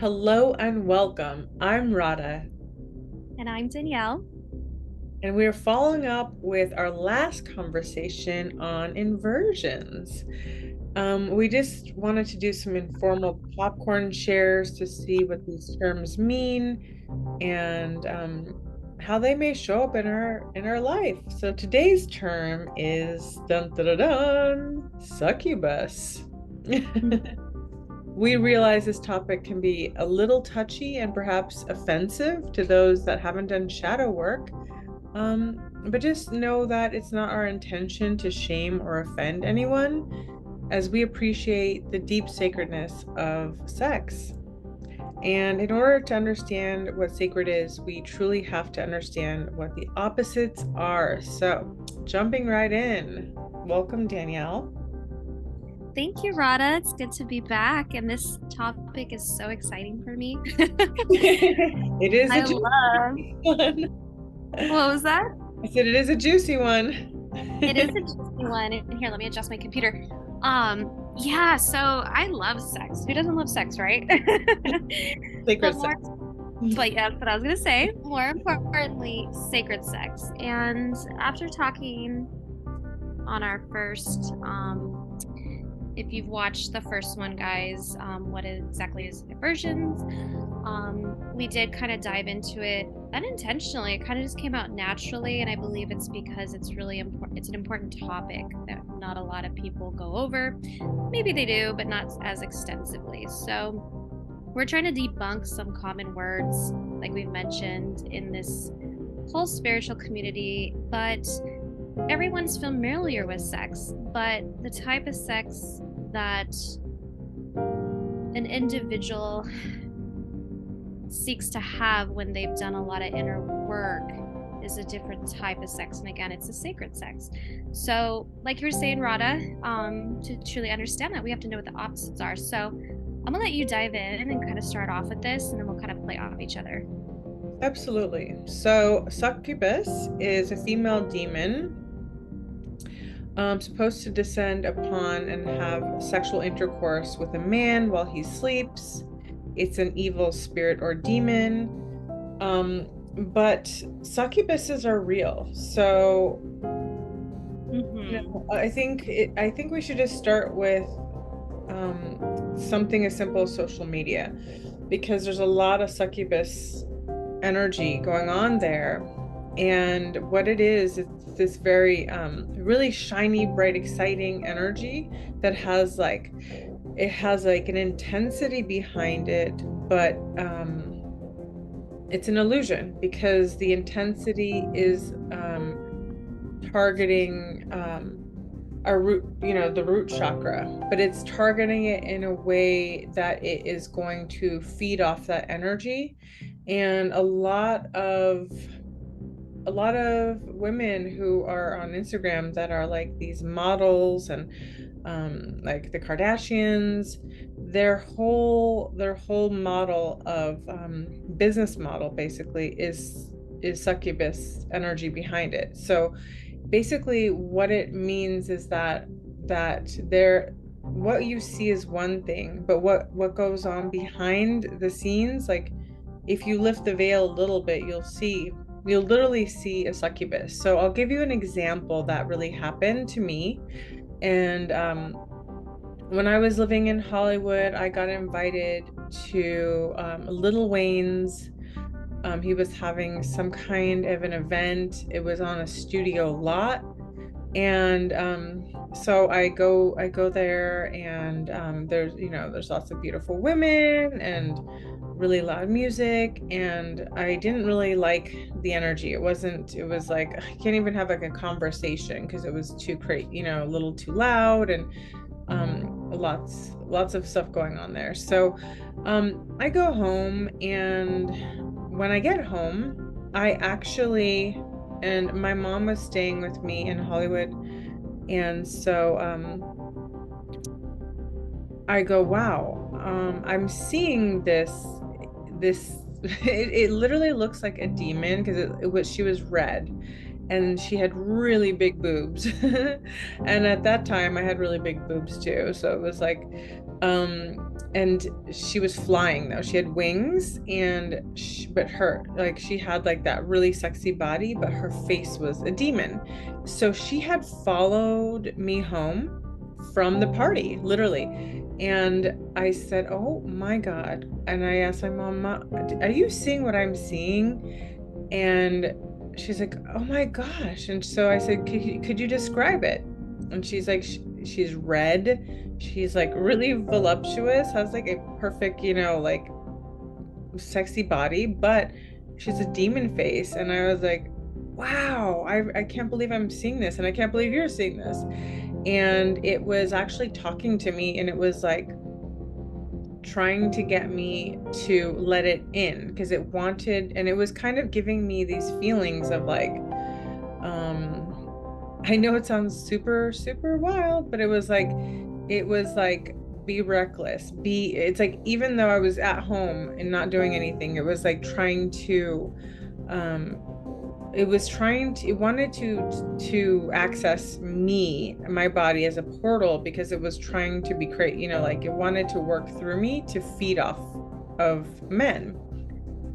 Hello and welcome. I'm Radha, And I'm Danielle. and we're following up with our last conversation on inversions. We just wanted to do some informal popcorn shares to see what these terms mean and how they may show up in our life. So today's term is dun dun dun, dun succubus. We realize this topic can be a little touchy and perhaps offensive to those that haven't done shadow work. But just know that it's not our intention to shame or offend anyone, as we appreciate the deep sacredness of sex. And in order to understand what sacred is, we truly have to understand what the opposites are. So, jumping right in, welcome, Danielle. Thank you, Radha. It's good to be back. And this topic is so exciting for me. It is a I love. juicy one. What was that? I said it is a juicy one. It is a juicy one. And here, let me adjust my computer. Yeah, so I love sex. Who doesn't love sex, right? Sacred But sex. yeah, that's what I was gonna say. More importantly, sacred sex. And after talking on our first if you've watched the first one, guys, what exactly is inversions? We did kind of dive into it unintentionally. It kind of just came out naturally, and I believe it's because it's really important. It's an important topic that not a lot of people go over. Maybe they do, but not as extensively. So we're trying to debunk some common words, like we've mentioned in this whole spiritual community, but everyone's familiar with sex, but the type of sex that an individual seeks to have when they've done a lot of inner work is a different type of sex. And again, it's a sacred sex. So, like you were saying, Radha, to truly understand that, we have to know what the opposites are. So, I'm gonna let you dive in and kind of start off with this, and then we'll kind of play off each other. Absolutely. So, succubus is a female demon supposed to descend upon and have sexual intercourse with a man while he sleeps. It's an evil spirit or demon. But succubuses are real. So, I think we should just start with something as simple as social media, because there's a lot of succubus energy going on there. And what it is, it's this very really shiny, bright, exciting energy that has like an intensity behind it, but it's an illusion because the intensity is targeting our root, the root chakra, but it's targeting it in a way that it is going to feed off that energy. And a lot of women who are on Instagram that are like these models and like the Kardashians, their whole model of business model basically is succubus energy behind it. So basically what it means is that there what you see is one thing, but what goes on behind the scenes, like if you lift the veil a little bit, you'll literally see a succubus. So I'll give you an example that really happened to me. And when I was living in Hollywood, I got invited to Lil Wayne's. He was having some kind of an event. It was on a studio lot, and so I go there, and there's lots of beautiful women and really loud music, and I didn't really like the energy. It was like I can't even have like a conversation because it was too crazy, a little too loud, and lots of stuff going on there. So I go home, and when I get home, and my mom was staying with me in Hollywood, and so I go, wow, I'm seeing this it literally looks like a demon because she was red, and she had really big boobs. And at that time I had really big boobs too, so it was like and she was flying though. She had wings, and but her, like, she had like that really sexy body, but her face was a demon. So she had followed me home from the party, literally. And I said, "Oh my God." And I asked my mom, "Are you seeing what I'm seeing?" And she's like, "Oh my gosh." And so I said, "Could you describe it?" And she's like, she's red. She's like really voluptuous, has like a perfect, like sexy body, but she's a demon face. And I was like, wow, I can't believe I'm seeing this. And I can't believe you're seeing this. And it was actually talking to me, and it was like trying to get me to let it in, because it wanted, and it was kind of giving me these feelings of like, I know it sounds super, super wild, but it was like, be reckless. It's like, even though I was at home and not doing anything, it was like trying to, um, it wanted to access me, my body, as a portal, because it was trying to be like it wanted to work through me to feed off of men.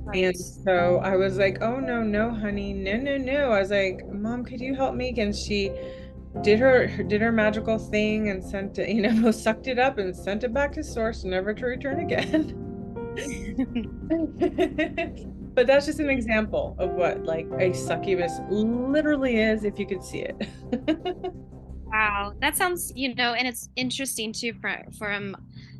Right. And so I was like, "Oh no, no, honey, no, no, no." I was like, "Mom, could you help me?" And she did her magical thing and sent it, sucked it up and sent it back to source, never to return again. But that's just an example of what like a succubus literally is, if you could see it. Wow, that sounds, and it's interesting too from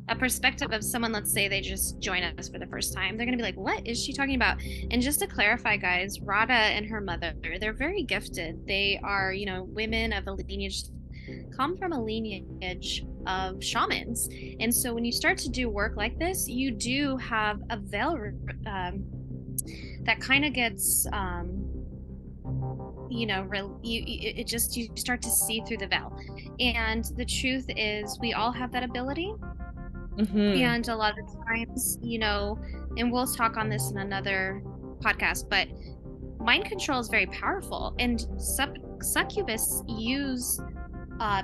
a perspective of someone, let's say they just join us for the first time. They're gonna be like, what is she talking about? And just to clarify, guys, Radha and her mother, they're very gifted. They are, women of a lineage, come from a lineage of shamans. And so when you start to do work like this, you do have a veil that kind of gets it just, you start to see through the veil. And the truth is, we all have that ability. Hmm. And a lot of times, and we'll talk on this in another podcast, but mind control is very powerful. And succubus use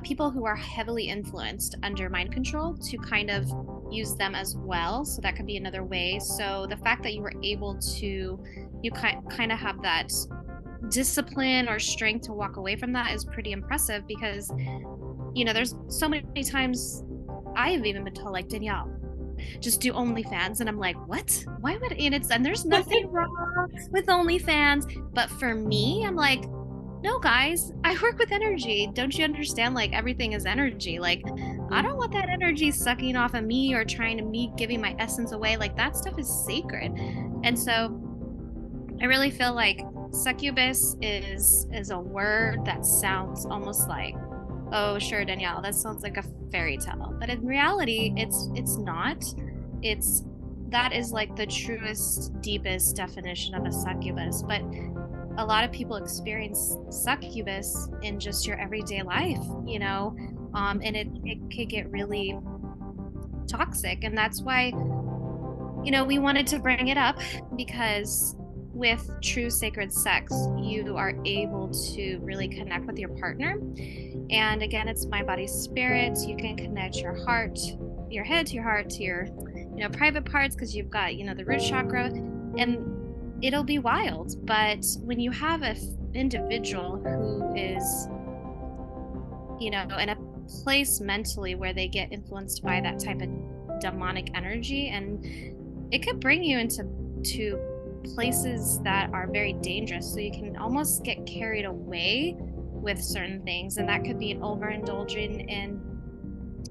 people who are heavily influenced under mind control to kind of use them as well. So that could be another way. So the fact that you were able to, you kind of have that discipline or strength to walk away from that is pretty impressive, because there's so many times I have even been told, like, Danielle, just do OnlyFans, and I'm like, what? Why would? And there's nothing wrong with OnlyFans, but for me, I'm like, no, guys, I work with energy. Don't you understand? Like, everything is energy. Like, I don't want that energy sucking off of me or trying to me giving my essence away. Like, that stuff is sacred. And so I really feel like succubus is a word that sounds almost like, oh, sure, Danielle, that sounds like a fairy tale. But in reality, it's not. It's that is like the truest, deepest definition of a succubus. But a lot of people experience succubus in just your everyday life, and it could get really toxic. And that's why, we wanted to bring it up, because with true sacred sex, you are able to really connect with your partner. And again, it's mind, body, spirit. You can connect your heart, your head to your heart, to your, private parts, because you've got, the root chakra, and it'll be wild. But when you have an individual who is, in a place mentally where they get influenced by that type of demonic energy, and it could bring you into places that are very dangerous. So you can almost get carried away with certain things, and that could be overindulging in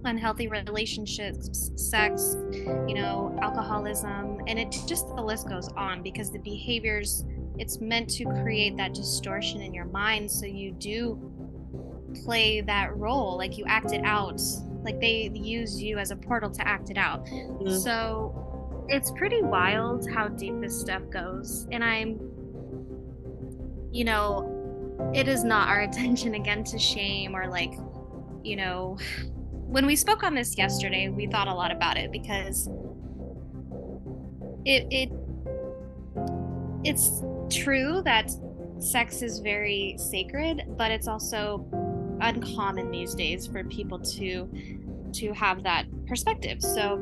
unhealthy relationships, sex, alcoholism, and it just, the list goes on, because the behaviors, it's meant to create that distortion in your mind, so you do play that role, like you act it out, like they use you as a portal to act it out. Mm-hmm. So it's pretty wild how deep this stuff goes. And it is not our intention, again, to shame or like, when we spoke on this yesterday, we thought a lot about it, because it's true that sex is very sacred, but it's also uncommon these days for people to have that perspective. So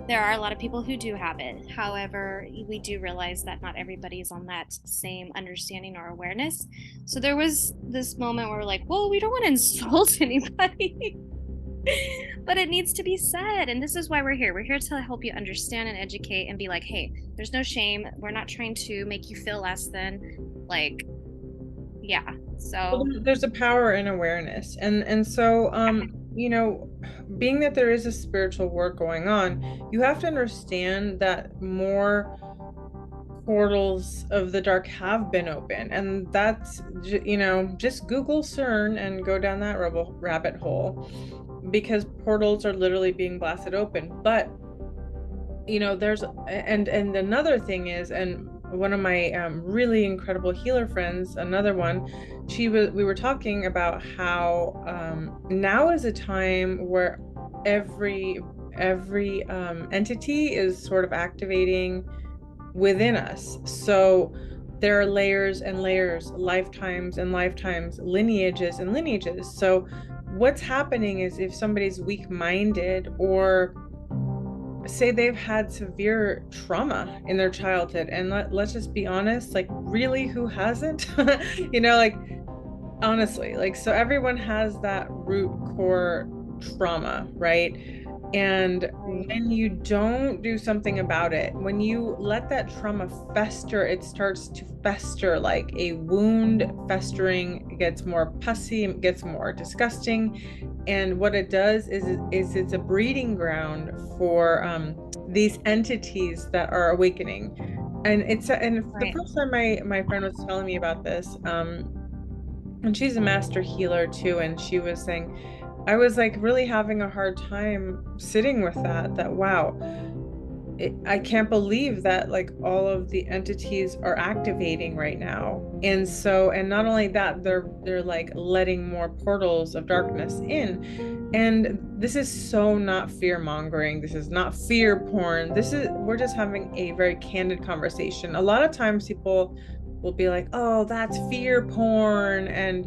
there are a lot of people who do have it. However, we do realize that not everybody is on that same understanding or awareness. So there was this moment where we're like, well, we don't want to insult anybody. But it needs to be said. And this is why we're here. We're here to help you understand and educate and be like, hey, there's no shame. We're not trying to make you feel less than. Like, yeah. Well, So, there's a power in awareness. And so you know, being that there is a spiritual work going on, you have to understand that more portals of the dark have been open, and that's, you know, just Google CERN and go down that rabbit hole, because portals are literally being blasted open. But you know, there's and another thing is, and one of my really incredible healer friends, another one, we were talking about how now is a time where every entity is sort of activating within us. So there are layers and layers, lifetimes and lifetimes, lineages and lineages. So what's happening is, if somebody's weak-minded, or say they've had severe trauma in their childhood, and let's just be honest, like, really, who hasn't? You know, like, honestly, like, so everyone has that root core trauma, right? And when you don't do something about it, when you let that trauma fester, it starts to fester like a wound festering. It gets more pussy, it gets more disgusting. And what it does is it's a breeding ground for these entities that are awakening. And the first time my friend was telling me about this, and she's a master healer too, and she was saying, I was like really having a hard time sitting with that wow, I can't believe that like all of the entities are activating right now. And so, and not only that, they're like letting more portals of darkness in. And this is so not fear mongering. This is not fear porn. We're just having a very candid conversation. A lot of times people will be like, oh, that's fear porn. And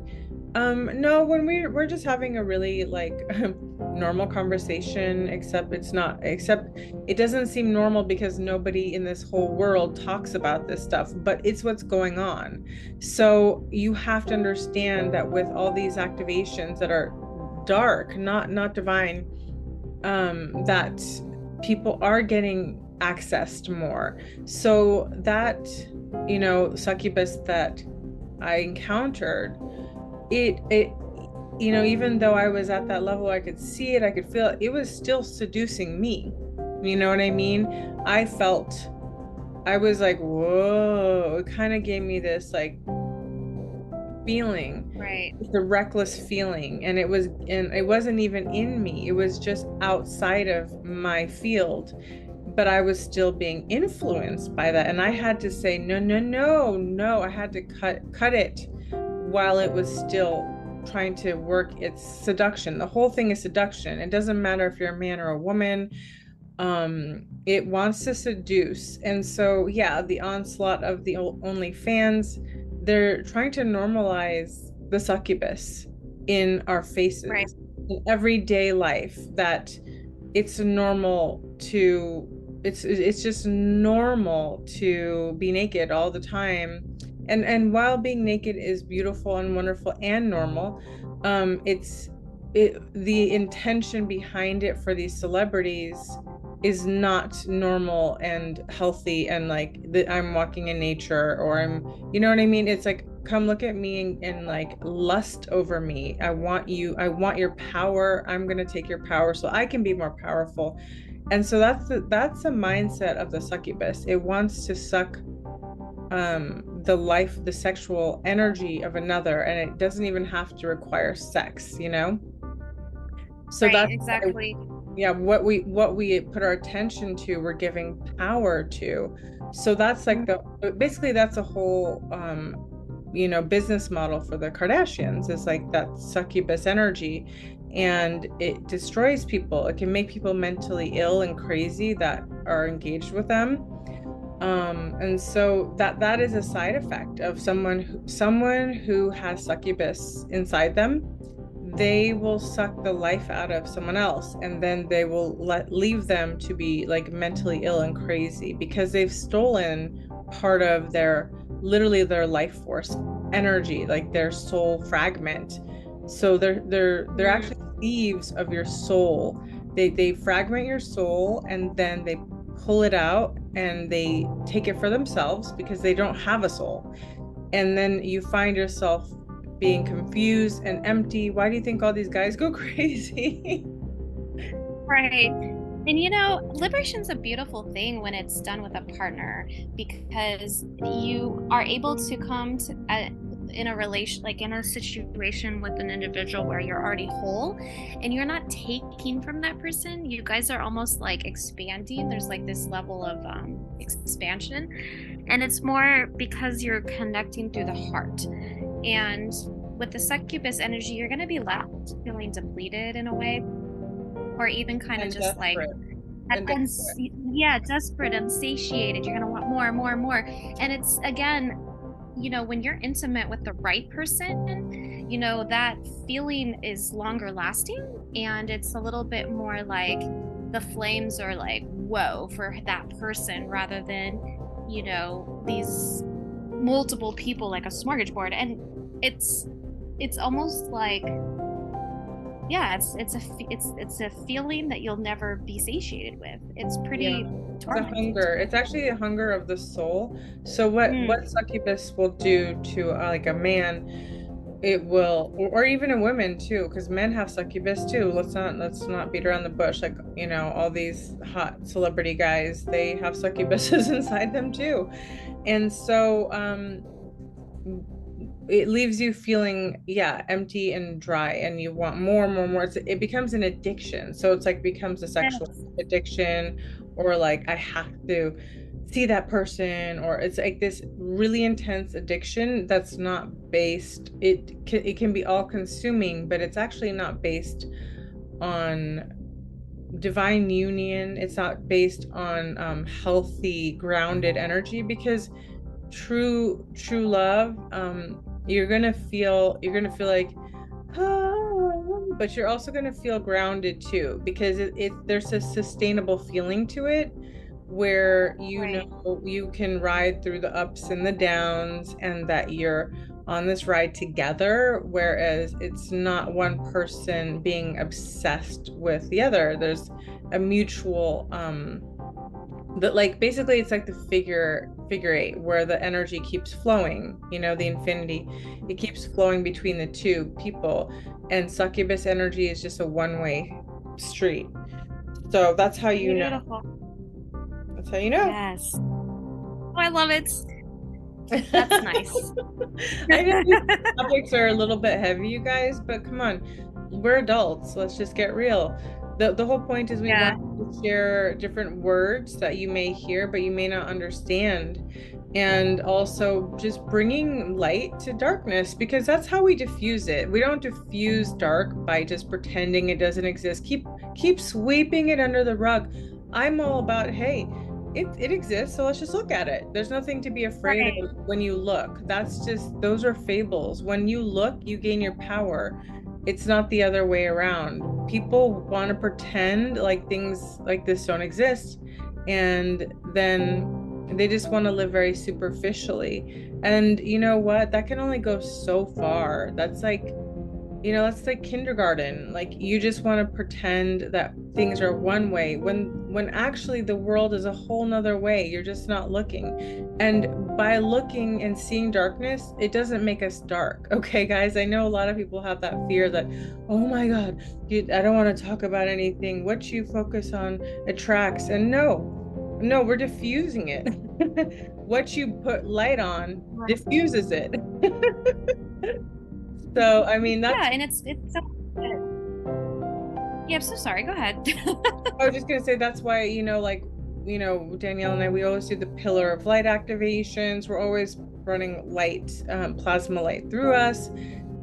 no, when we're just having a really like normal conversation, except it doesn't seem normal because nobody in this whole world talks about this stuff, but it's what's going on. So you have to understand that with all these activations that are dark, not divine, that people are getting accessed more. So that, you know, succubus that I encountered, it you know, even though I was at that level, I could see it, I could feel it, it was still seducing me. You know what I mean? I was like, whoa. It kind of gave me this like feeling, right. the reckless feeling, and it wasn't even in me, it was just outside of my field, but I was still being influenced by that. And I had to say, no, no, no, no. I had to cut it while it was still trying to work its seduction. The whole thing is seduction. It doesn't matter if you're a man or a woman. It wants to seduce. And so, yeah, the onslaught of the OnlyFans, they're trying to normalize the succubus in our faces, Right. in everyday life, that it's normal to, it's just normal to be naked all the time. And while being naked is beautiful and wonderful and normal, the intention behind it for these celebrities is not normal and healthy, and like I'm walking in nature, or I'm, you know what I mean? It's like, come look at me and like lust over me. I want your power. I'm going to take your power so I can be more powerful. And so that's the mindset of the succubus. It wants to suck the sexual energy of another, and it doesn't even have to require sex, you know? So Right, that's exactly. yeah, what we put our attention to, we're giving power to. So that's like basically that's a whole you know, business model for the Kardashians, is like that succubus energy, and it destroys people. It can make people mentally ill and crazy that are engaged with them. And so that is a side effect of someone who has succubus inside them. They will suck the life out of someone else, and then they will leave them to be like mentally ill and crazy because they've stolen part of their, literally their life force energy, like their soul fragment. So they're Mm, actually thieves of your soul. They fragment your soul, and then they pull it out and they take it for themselves because they don't have a soul. And then you find yourself being confused and empty. Why do you think all these guys go crazy? right. And liberation's a beautiful thing when it's done with a partner, because you are able to come to in a relation, like in a situation with an individual where you're already whole and you're not taking from that person. You guys are almost like expanding. There's like this level of expansion, and it's more because you're connecting through the heart. And with the succubus energy, you're going to be left feeling depleted in a way, or even kind of And just like desperate. And desperate. yeah, desperate and satiated. You're gonna want more and more and more. And it's, again, when you're intimate with the right person, that feeling is longer lasting, and it's a little bit more like the flames are like, whoa, for that person, rather than these multiple people like a smorgasbord. And it's almost like, yeah, it's a feeling that you'll never be satiated with. It's Yeah. pretty It's a tormenting. hunger. It's actually a hunger of the soul. So what Mm. succubus will do to like a man, it will, or even a woman too, because men have succubus too. Let's not beat around the bush. Like, all these hot celebrity guys, they have succubuses inside them too. And so it leaves you feeling, yeah, empty and dry, and you want more and more and more. It becomes an addiction. So it's like becomes a sexual Yes. addiction, or like I have to see that person, or it's like this really intense addiction that's not based, it can be all consuming, but it's actually not based on divine union. It's not based on healthy grounded energy, because true love, you're gonna feel like, but you're also gonna feel grounded too, because there's a sustainable feeling to it, where Right. you can ride through the ups and the downs, and that you're on this ride together, whereas it's not one person being obsessed with the other. There's a mutual that, like, basically it's like the figure eight, where the energy keeps flowing, the infinity, it keeps flowing between the two people, and succubus energy is just a one-way street. So Beautiful. that's how you know. Yes. Oh, I love it. That's nice. I know these topics are a little bit heavy, you guys, but come on, we're adults. Let's just get real. The whole point is we Yeah. want to share different words that you may hear, but you may not understand. And also just bringing light to darkness, because that's how we diffuse it. We don't diffuse dark by just pretending it doesn't exist. Keep sweeping it under the rug. I'm all about, hey, it exists, so let's just look at it. There's nothing to be afraid Right. of when you look. Those are fables. When you look, you gain your power. It's not the other way around. People want to pretend like things like this don't exist, and then they just want to live very superficially. And you know what? That can only go so far. That's like kindergarten. Like, you just want to pretend that things are one way, when actually the world is a whole nother way. You're just not looking. And by looking and seeing darkness, it doesn't make us dark. Okay, guys, I know a lot of people have that fear that, oh my God, I don't want to talk about anything. What you focus on attracts. And no, we're diffusing it. What you put light on Right. diffuses it. So, I mean, that's Yeah, and it's so good. Yeah, I'm so sorry. Go ahead. I was just gonna say that's why, like, Danielle and I, we always do the pillar of light activations. We're always running light, plasma light through us,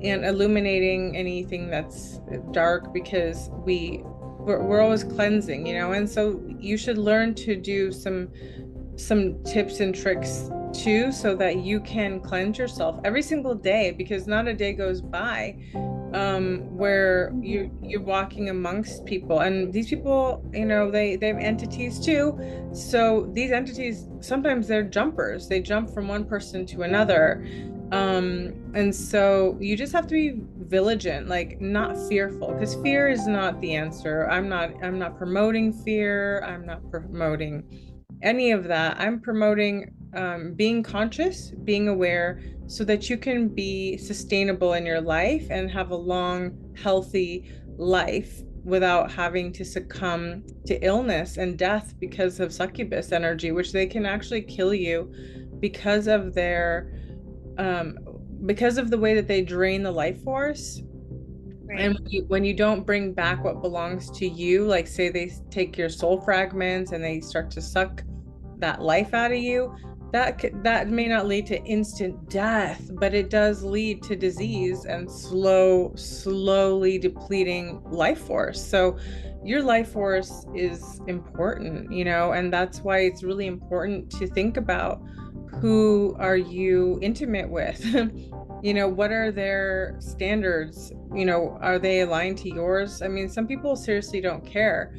and illuminating anything that's dark, because we're always cleansing, and so you should learn to do some some tips and tricks too, so that you can cleanse yourself every single day, because not a day goes by where you're Mhm. walking amongst people, and these people, you know, they have entities too. So these entities, sometimes they're jumpers, they jump from one person to another. And so you just have to be vigilant, like not fearful, because fear is not the answer. I'm not promoting fear, I'm not promoting any of that. I'm promoting being conscious, being aware, so that you can be sustainable in your life and have a long, healthy life without having to succumb to illness and death because of succubus energy, which they can actually kill you because of their um, because of the way that they drain the life force. And Right. when you don't bring back what belongs to you, like say they take your soul fragments and they start to suck that life out of you, that may not lead to instant death, but it does lead to disease and slowly depleting life force. So your life force is important, you know, and that's why it's really important to think about who are you intimate with. You know, what are their standards? You know, are they aligned to yours? I mean, some people seriously don't care,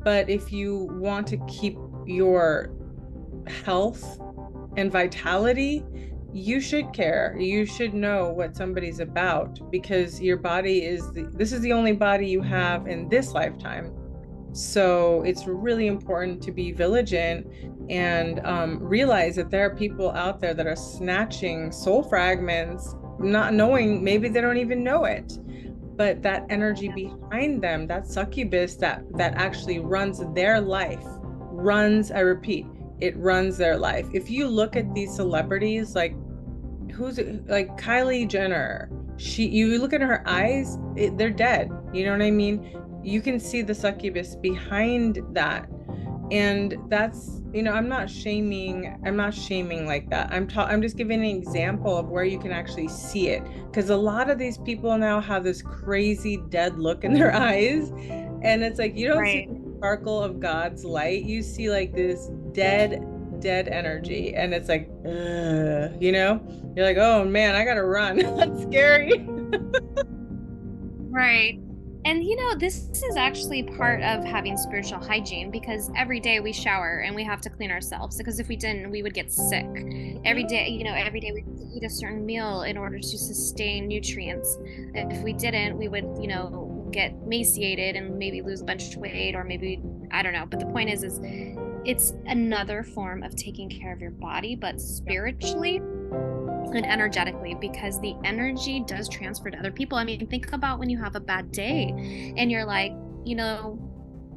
but if you want to keep your health and vitality, you should care. You should know what somebody's about, because your body this is the only body you have in this lifetime. So it's really important to be vigilant and realize that there are people out there that are snatching soul fragments, not knowing, maybe they don't even know it, but that energy Yeah. behind them, that succubus that actually runs their life, runs, I repeat, it runs their life. If you look at these celebrities, who's like Kylie Jenner, you look at her eyes, they're dead. You know what I mean? You can see the succubus behind that. And that's, you know, I'm not shaming like that. I'm just giving an example of where you can actually see it, because a lot of these people now have this crazy dead look in their eyes, and it's like you don't see Right. the sparkle of God's light. You see like this dead energy, and it's like, you know, you're like, oh man, I gotta run. That's scary. Right. And this is actually part of having spiritual hygiene because every day we shower and we have to clean ourselves because if we didn't, we would get sick. Every day we have to eat a certain meal in order to sustain nutrients. If we didn't, we would, get emaciated and maybe lose a bunch of weight or maybe I don't know. But the point is it's another form of taking care of your body, but spiritually and energetically because the energy does transfer to other people. I mean, think about when you have a bad day and you're like,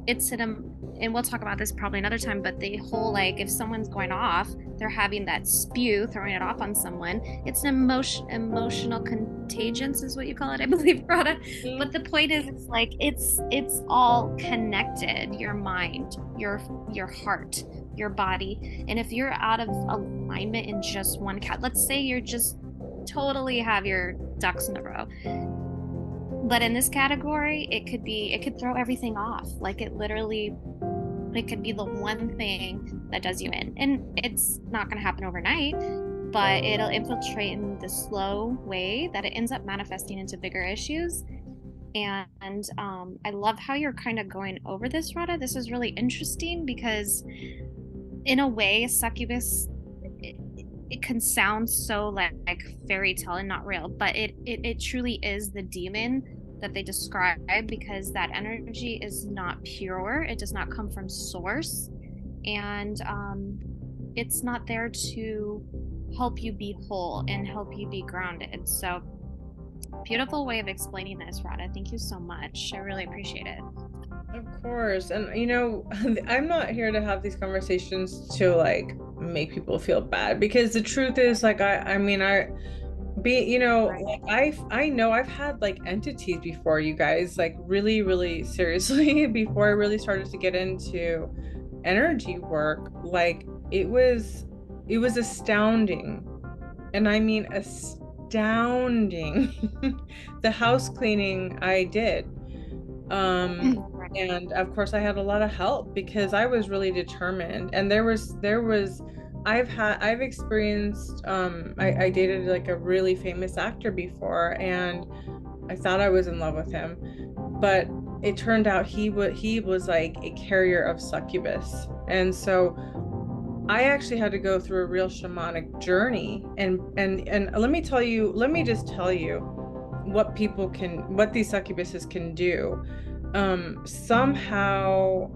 it's and we'll talk about this probably another time, but the whole like if someone's going off, they're having that spew, throwing it off on someone. It's an emotional contagions is what you call it, I believe, Radha. But the point is it's like it's all connected. Your mind, your heart, your body. And if you're out of alignment in just one cat, let's say you're just totally have your ducks in a row. But in this category, it could throw everything off. Like it could be the one thing that does you in. And it's not going to happen overnight, but it'll infiltrate in the slow way that it ends up manifesting into bigger issues. And I love how you're kind of going over this, Radha. This is really interesting because in a way, succubus it can sound so like fairy tale and not real, but it truly is the demon that they describe because that energy is not pure. It does not come from source, and it's not there to help you be whole and help you be grounded. So beautiful way of explaining this, Radha. Thank you so much. I really appreciate it. Of course. And you know, I'm not here to have these conversations to like make people feel bad, because the truth is like I mean I be you know Right. like I know I've had like entities before, you guys, like really seriously before I really started to get into energy work. Like it was astounding. And I mean astounding. The house cleaning I did. Um, And of course I had a lot of help because I was really determined. And there was I've experienced I dated like a really famous actor before, and I thought I was in love with him, but it turned out he was like a carrier of succubus. And so I actually had to go through a real shamanic journey, and let me just tell you what these succubuses can do. Somehow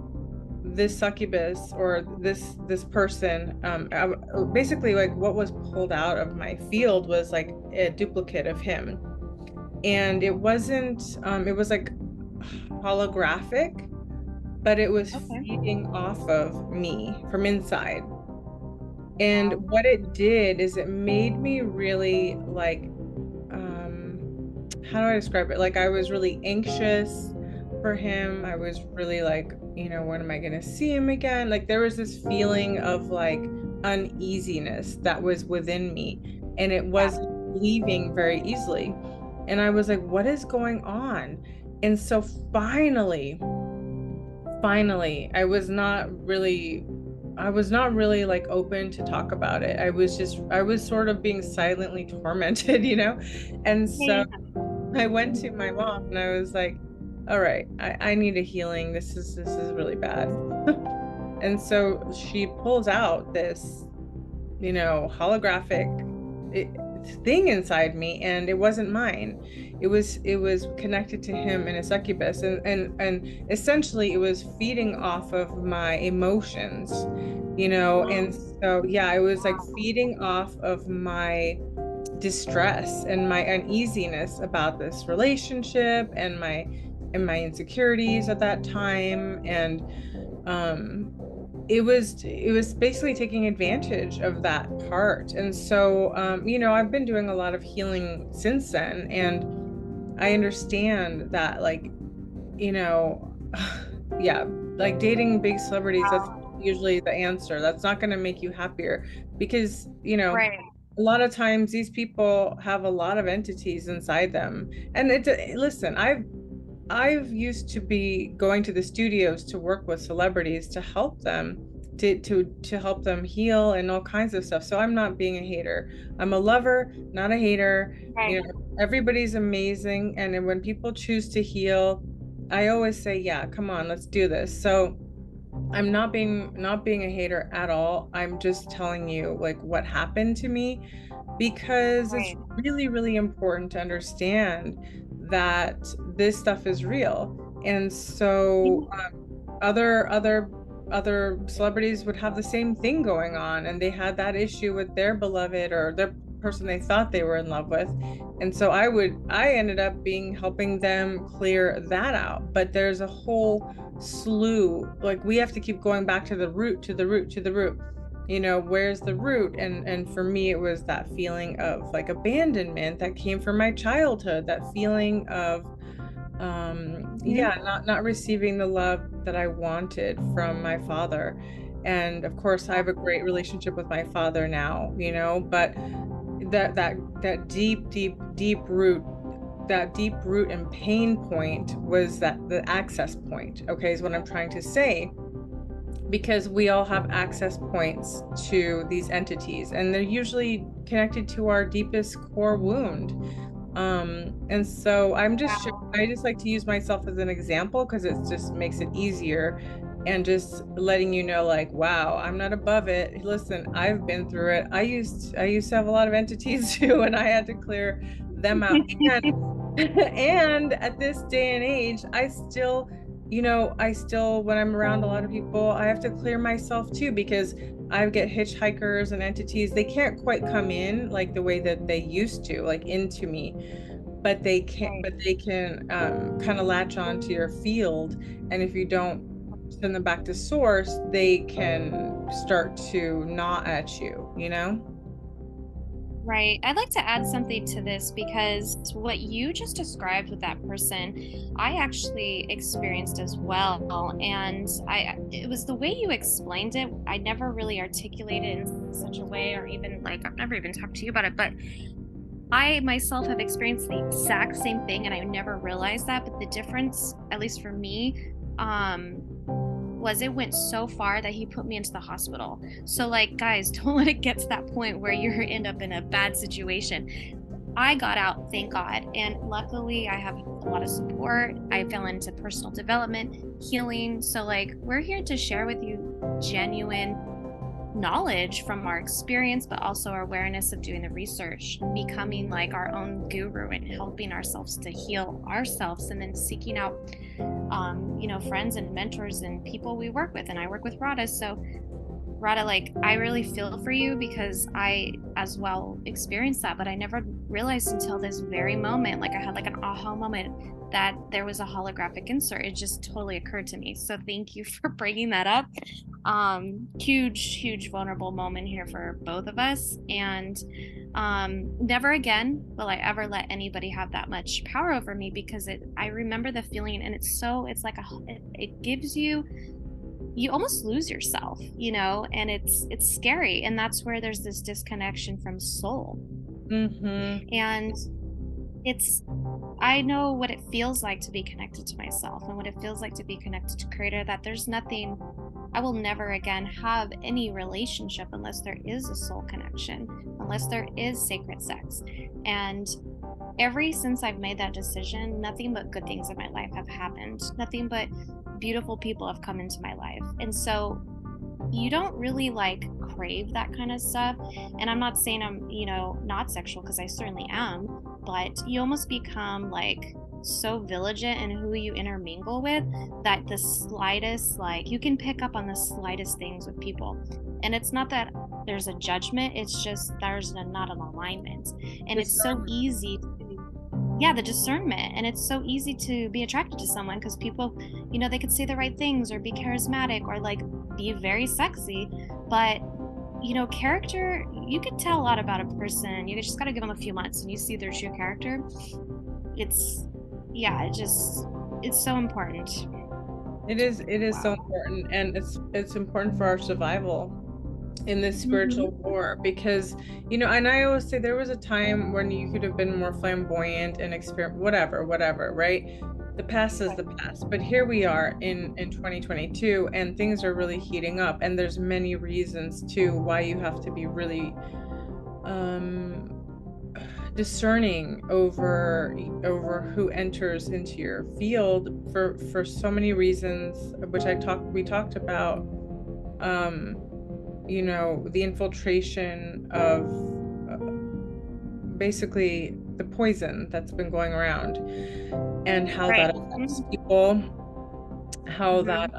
this succubus or this person, basically like what was pulled out of my field was like a duplicate of him. And it was like holographic, but it was Okay. feeding off of me from inside. And Wow. what it did is it made me really like, how do I describe it? Like I was really anxious for him. I was really like, when am I going to see him again? Like there was this feeling of like uneasiness that was within me, and it Yeah. wasn't leaving very easily. And I was like, what is going on? And so finally, I was not really like open to talk about it. I was sort of being silently tormented, you know? And so Yeah. I went to my mom and I was like, all right, I need a healing. This is really bad. And so she pulls out this, holographic thing inside me, and it wasn't mine. It was connected to him in a succubus, and essentially it was feeding off of my emotions, and so yeah, it was like feeding off of my distress and my uneasiness about this relationship and my insecurities at that time. And um it was basically taking advantage of that part. And so I've been doing a lot of healing since then, and I understand that, like, you know yeah, like dating big celebrities, that's usually the answer. That's not going to make you happier because Right. a lot of times these people have a lot of entities inside them. And listen, I've used to be going to the studios to work with celebrities to help them, to help them heal and all kinds of stuff. So I'm not being a hater. I'm a lover, not a hater. Right. Everybody's amazing, and then when people choose to heal, I always say, yeah, come on, let's do this. So I'm not being a hater at all. I'm just telling you like what happened to me, because it's Right. really, really important to understand that this stuff is real. And so other celebrities would have the same thing going on, and they had that issue with their beloved or their person they thought they were in love with. And so I ended up being helping them clear that out. But there's a whole slew, like we have to keep going back to the root, to the root, to the root. Where's the root? And for me it was that feeling of like abandonment that came from my childhood, that feeling of Mhm. yeah, not receiving the love that I wanted from my father. And of course I have a great relationship with my father now, but that deep root and pain point was that the access point, okay, is what I'm trying to say. Because we all have access points to these entities, and they're usually connected to our deepest core wound. And so I just like to use myself as an example because it just makes it easier, and just letting you know, like, wow, I'm not above it. Listen, I've been through it. I used to have a lot of entities too, and I had to clear them out. And and at this day and age, I still, when I'm around a lot of people, I have to clear myself too, because I get hitchhikers and entities. They can't quite come in like the way that they used to, like into me, Right. but they can kind of latch on to your field. And if you don't send them back to source, they can start to gnaw at you. Right. I'd like to add something to this because what you just described with that person, I actually experienced as well. And it was the way you explained it. I never really articulated in such a way, or even like, I've never even talked to you about it, but I myself have experienced the exact same thing and I never realized that. But the difference, at least for me, was it went so far that he put me into the hospital. So like, guys, don't let it get to that point where you end up in a bad situation. I got out, thank God. And luckily I have a lot of support. I fell into personal development, healing. So like, we're here to share with you genuine knowledge from our experience, but also our awareness of doing the research, becoming like our own guru and helping ourselves to heal ourselves, and then seeking out friends and mentors and people we work with. And I work with Radhaa. So Radhaa, like, I really feel for you because I as well experienced that, but I never realized until this very moment, like I had like an aha moment, that there was a holographic insert. It just totally occurred to me. So thank you for bringing that up. Huge vulnerable moment here for both of us. And never again will I ever let anybody have that much power over me, because I remember the feeling, and it's like it gives you almost lose yourself, and it's scary. And that's where there's this disconnection from soul. Mm-hmm. And I know what it feels like to be connected to myself, and what it feels like to be connected to Creator, that there's nothing, I will never again have any relationship unless there is a soul connection, unless there is sacred sex. And since I've made that decision, nothing but good things in my life have happened. Nothing but beautiful people have come into my life. And so you don't really like crave that kind of stuff. And I'm not saying I'm, not sexual, because I certainly am, but you almost become like so vigilant in who you intermingle with, that the slightest, like, you can pick up on the slightest things with people. And it's not that there's a judgment, it's just there's not an alignment. And it's so easy the discernment. And it's so easy to be attracted to someone because people, they could say the right things or be charismatic or like be very sexy, but character, you could tell a lot about a person. You just got to give them a few months and you see their true character. It's so important. It is so important, and it's important for our survival in this spiritual war, because and I always say there was a time when you could have been more flamboyant and experiment, whatever, right? The past is the past, but here we are in 2022, and things are really heating up, and there's many reasons too why you have to be really discerning over who enters into your field for so many reasons, which we talked about. The infiltration of basically the poison that's been going around, and how that affects people, how that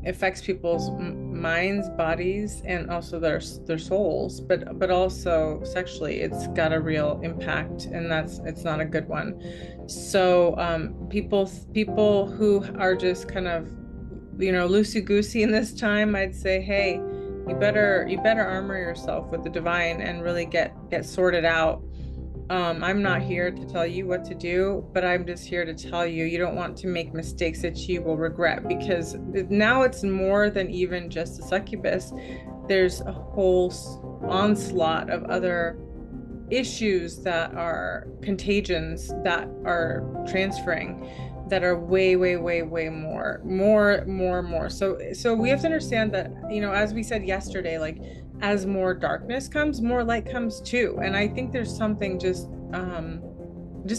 affects people's minds, bodies, and also their souls, but also sexually. It's got a real impact, and it's not a good one. So people who are just kind of loosey-goosey in this time, I'd say, hey, you better armor yourself with the divine and really get sorted out. I'm not here to tell you what to do, but I'm just here to tell you don't want to make mistakes that you will regret, because now it's more than even just a succubus. There's a whole onslaught of other issues that are contagions that are transferring, that are way more. So we have to understand that, as we said yesterday, like, as more darkness comes, more light comes too. And I think there's something just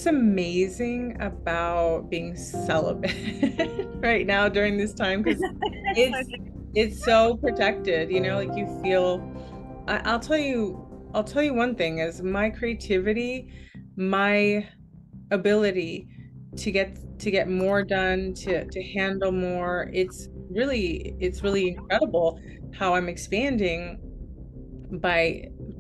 amazing about being celibate right now during this time, because it's so protected, like you feel. I'll tell you one thing is my creativity, my ability to get more done, to handle more. It's really incredible how I'm expanding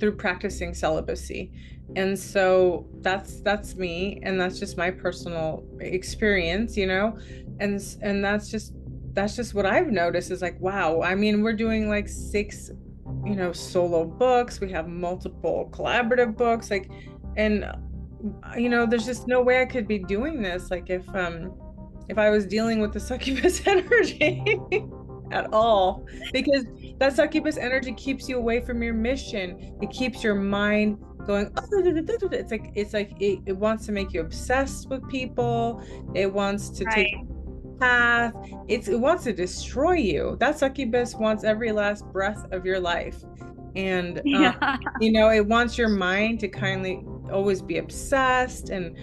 through practicing celibacy. And so that's me, and that's just my personal experience, and that's just what I've noticed is like, wow, I mean, we're doing like 6 solo books, we have multiple collaborative books, like, and there's just no way I could be doing this like if I was dealing with the succubus energy at all, because that succubus energy keeps you away from your mission. It keeps your mind going. It's like it wants to make you obsessed with people. It wants to take path. It wants to destroy you. That succubus wants every last breath of your life. And Yeah. it wants your mind to kindly always be obsessed and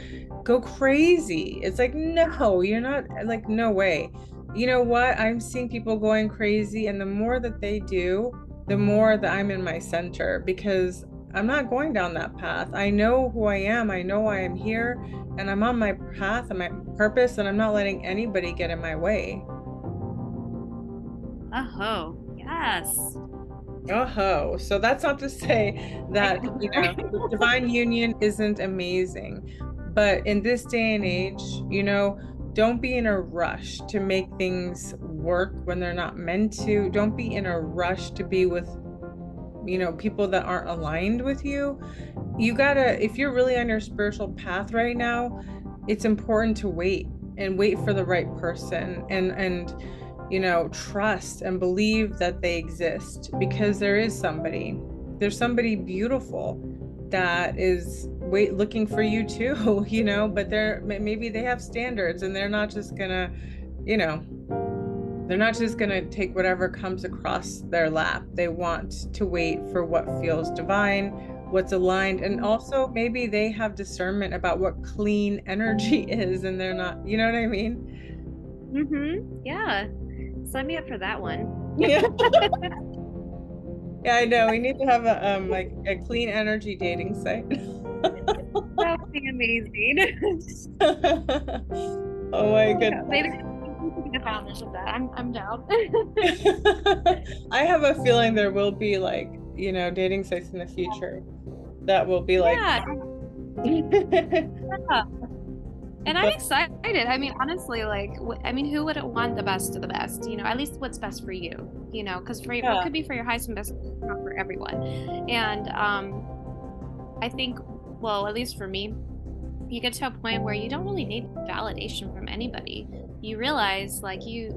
go crazy. It's like, no, you're not, like, no way. You know what? I'm seeing people going crazy, and the more that they do, the more that I'm in my center, because I'm not going down that path. I know who I am. I know why I'm here, and I'm on my path and my purpose, and I'm not letting anybody get in my way. Oh, yes. Oh, so that's not to say Like, that, the divine union isn't amazing. But in this day and age, don't be in a rush to make things work when they're not meant to. Don't be in a rush to be with, people that aren't aligned with you. You gotta, if you're really on your spiritual path right now, it's important to wait for the right person, and trust and believe that they exist, because there's somebody beautiful that is looking for you too, but maybe they have standards, and you know they're not just going to take whatever comes across their lap. They want to wait for what feels divine, what's aligned. And also, maybe they have discernment about what clean energy is, and they're not, you know what I mean? Yeah. Sign me up for that one. Yeah. Yeah, I know. We need to have like a clean energy dating site. That would be amazing. Oh my Yeah, maybe goodness. we can be the founders of that. I'm down. I have a feeling there will be, like, dating sites in the future that will be like Yeah, yeah. And I'm but excited. I mean, honestly, like, who wouldn't want the best of the best? At least what's best for you, because for what yeah. could be for your highest and best, not for everyone. And I think, well, at least for me, you get to a point where you don't really need validation from anybody. You realize, like, you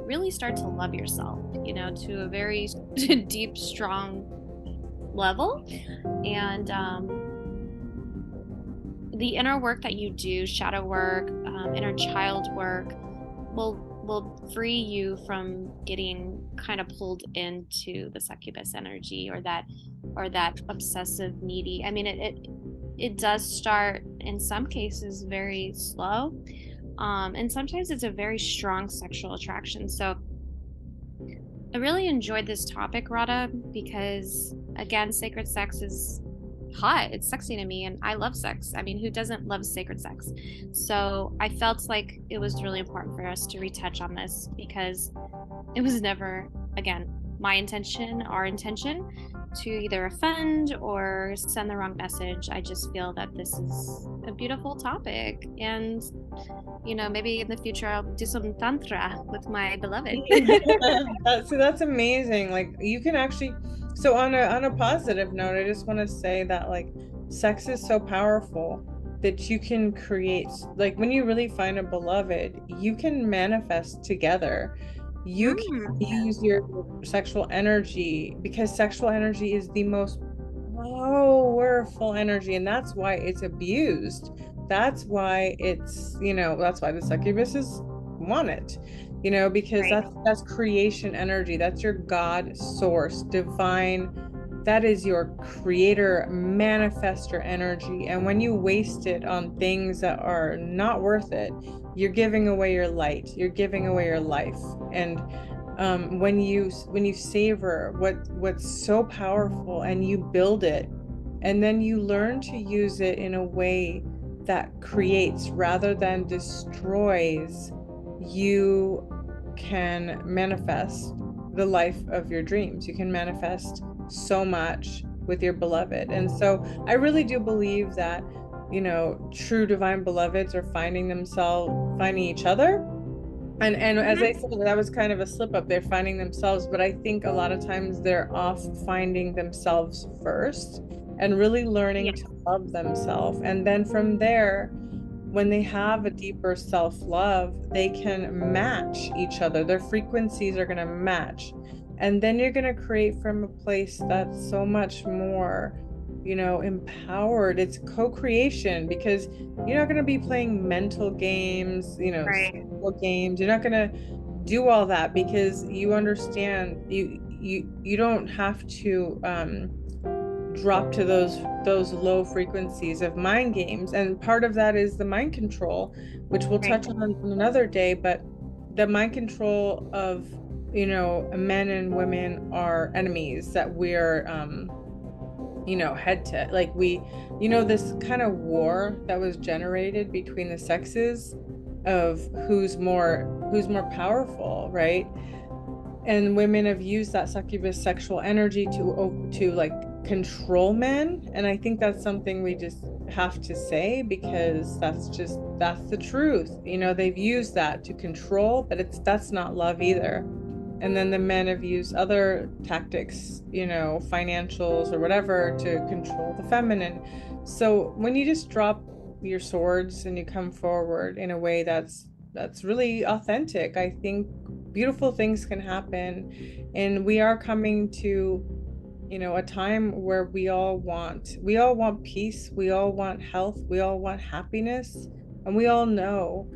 really start to love yourself, to a very deep, strong level. And the inner work that you do, shadow work, inner child work, will free you from getting kind of pulled into the succubus energy, or that obsessive needy. I mean, it does start in some cases very slow, and sometimes it's a very strong sexual attraction. So I really enjoyed this topic, Radha, because again, sacred sex is hot. It's sexy to me, and I love sex. I mean, who doesn't love sacred sex? So I felt like it was really important for us to retouch on this, because it was never, again, my intention, our intention, to either offend or send the wrong message. I just feel that this is a beautiful topic, and maybe in the future I'll do some tantra with my beloved. That's amazing. Like, you can actually, so on a positive note, I just want to say that, like, sex is so powerful that you can create, like, when you really find a beloved, you can manifest together. You can use your sexual energy, because sexual energy is the most powerful energy, and that's why it's abused. That's why that's why the succubuses want it, because Right. that's creation energy. That's your God source, divine. That is your creator, manifester energy. And when you waste it on things that are not worth it, you're giving away your light. You're giving away your life. And when you savor what's so powerful, and you build it, and then you learn to use it in a way that creates rather than destroys, you can manifest the life of your dreams. You can manifest so much with your beloved. And so I really do believe that, true divine beloveds are finding each other. And as I said, that was kind of a slip up. They're finding themselves, but I think a lot of times they're off finding themselves first, and really Yeah. learning to love themselves. And then from there, when they have a deeper self-love, they can match each other. Their frequencies are going to match. And then you're going to create from a place that's so much more empowered. It's co-creation, because you're not going to be playing mental games, Right. sexual games. You're not going to do all that, because you understand you don't have to drop to those low frequencies of mind games. And part of that is the mind control, which we'll Right. touch on another day. But the mind control of, men and women are enemies that we're head to, like, this kind of war that was generated between the sexes of who's more powerful, right? And women have used that succubus sexual energy to like control men. And I think that's something we just have to say, because that's the truth. They've used that to control, but that's not love either. And then the men have used other tactics, financials or whatever, to control the feminine. So when you just drop your swords and you come forward in a way that's really authentic, I think beautiful things can happen. And we are coming to, a time where we all want peace, we all want health, we all want happiness, and we all know,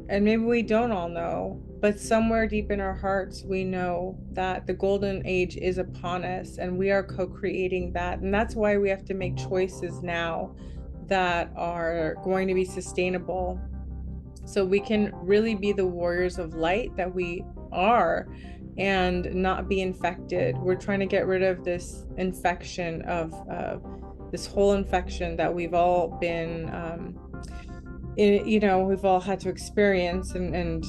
and maybe we don't all know, but somewhere deep in our hearts we know that the golden age is upon us, and we are co-creating that. And that's why we have to make choices now that are going to be sustainable, so we can really be the warriors of light that we are, and not be infected. We're trying to get rid of this infection of this whole infection that we've all been we've all had to experience, and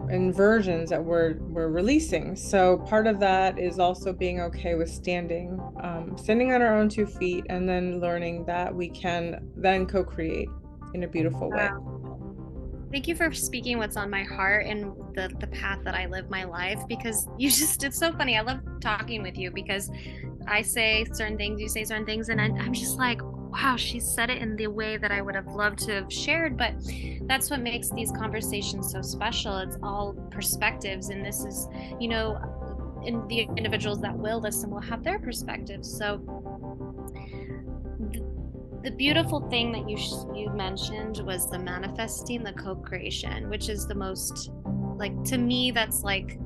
inversions that we're releasing. So part of that is also being okay with standing on our own 2 feet, and then learning that we can then co-create in a beautiful way. Thank you for speaking what's on my heart and the path that I live my life, because it's so funny. I love talking with you because I say certain things, you say certain things, and I'm just like, wow, she said it in the way that I would have loved to have shared. But that's what makes these conversations so special. It's all perspectives, and this is, in the individuals that will listen will have their perspectives. So the beautiful thing that you mentioned was the manifesting, the co-creation, which is the most, like, to me, that's like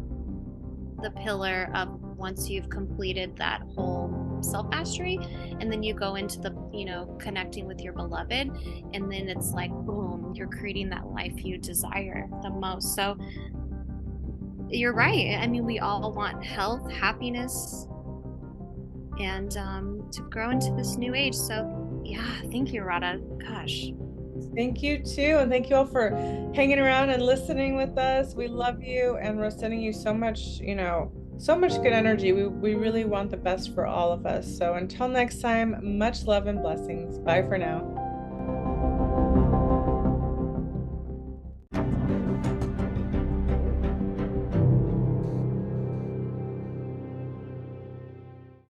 the pillar of once you've completed that whole self mastery, and then you go into the connecting with your beloved, and then it's like boom, you're creating that life you desire the most. So you're right. I mean, we all want health, happiness, and to grow into this new age. So yeah, thank you, Radha. Gosh. Thank you too. And thank you all for hanging around and listening with us. We love you, and we're sending you so much, so much good energy. We really want the best for all of us. So until next time, much love and blessings. Bye for now.